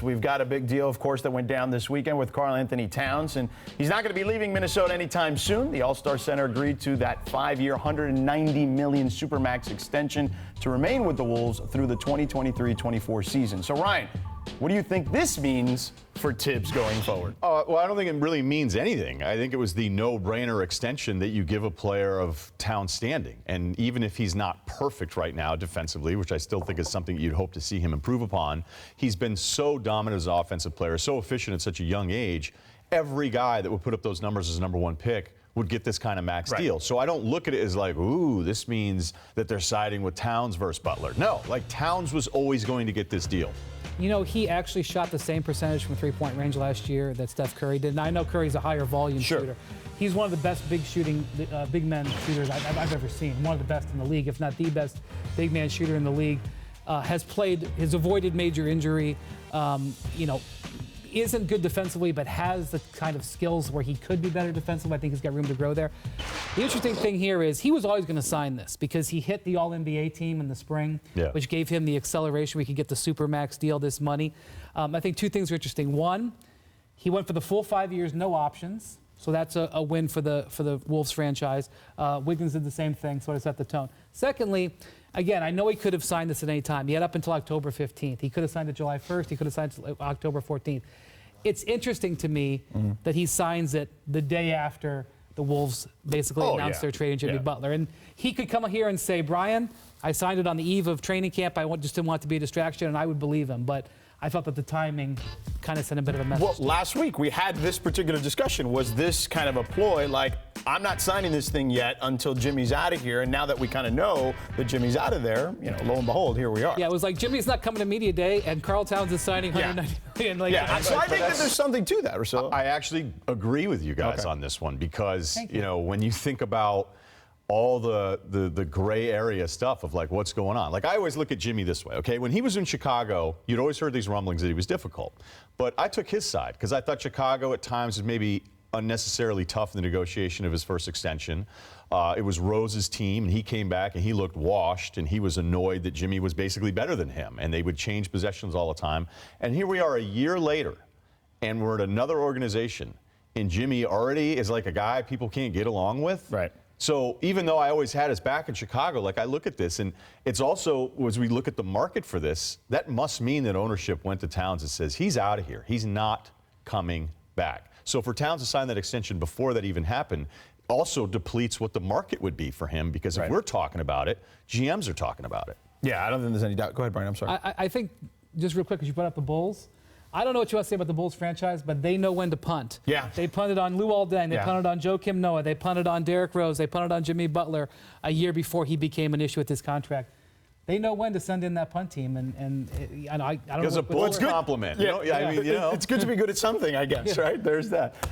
We've got a big deal, of course, that went down this weekend with Karl-Anthony Towns, and he's not going to be leaving Minnesota anytime soon. The All-Star Center agreed to that 5-year, $190 million supermax extension to remain with the Wolves through the 2023-24 season. So, Ryan, what do you think this means for Tibbs going forward? Well, I don't think it really means anything. I think it was the no-brainer extension that you give a player of Towns' standing. And even if he's not perfect right now defensively, which I still think is something you'd hope to see him improve upon, he's been so dominant as an offensive player, so efficient at such a young age. Every guy that would put up those numbers as a number one pick would get this kind of max deal. So I don't look at it as like, ooh, this means that they're siding with Towns versus Butler. No, like Towns was always going to get this deal. You know, he actually shot the same percentage from three-point range last year that Steph Curry did. And I know Curry's a higher volume shooter. He's one of the best big men shooters I've ever seen. One of the best in the league, if not the best big man shooter in the league. Has avoided major injury. You know, isn't good defensively, but has the kind of skills where he could be better defensively. I think he's got room to grow there. The interesting thing here is he was always going to sign this because he hit the All-NBA team in the spring, which gave him the acceleration. We could get the Supermax deal, this money. I think two things are interesting. One, he went for the full 5 years, no options. So that's a win for the Wolves franchise. Wiggins did the same thing, sort of set the tone. Secondly, again, I know he could have signed this at any time. He had up until October 15th. He could have signed it July 1st. He could have signed it October 14th. It's interesting to me that he signs it the day after the Wolves basically announced their trade in Jimmy Butler. And he could come here and say, Brian, I signed it on the eve of training camp. I just didn't want it to be a distraction, and I would believe him. But I felt that the timing kind of sent a bit of a message. Well, last week we had this particular discussion. Was this kind of a ploy, like, I'm not signing this thing yet until Jimmy's out of here, and now that we kind of know that Jimmy's out of there, you know, lo and behold, here we are. Yeah, it was like Jimmy's not coming to media day, and Karl Towns is signing $190 million. Like, so I think that there's something to that, Russell. I actually agree with you guys on this one because, you know, when you think about all the gray area stuff of like what's going on. Like I always look at Jimmy this way, okay? When he was in Chicago, you'd always heard these rumblings that he was difficult. But I took his side because I thought Chicago at times was maybe unnecessarily tough in the negotiation of his first extension. It was Rose's team, and he came back and he looked washed, and he was annoyed that Jimmy was basically better than him, and they would change possessions all the time. And here we are a year later, and we're at another organization, and Jimmy already is like a guy people can't get along with. Right. So even though I always had his back in Chicago, like I look at this, and it's also, as we look at the market for this, that must mean that ownership went to Towns and says, he's out of here. He's not coming back. So for Towns to sign that extension before that even happened also depletes what the market would be for him, because if we're talking about it, GMs are talking about it. Yeah, I don't think there's any doubt. Go ahead, Brian, I'm sorry. I think, just real quick, because you brought up the Bulls, I don't know what you want to say about the Bulls franchise, but they know when to punt. Yeah. They punted on Lou Aldeng. They punted on Joakim Noah. They punted on Derrick Rose. They punted on Jimmy Butler a year before he became an issue with his contract. They know when to send in that punt team, and I don't know. It's a Bulls compliment. Yeah, I mean, you know. It's good to be good at something, I guess, right? There's that.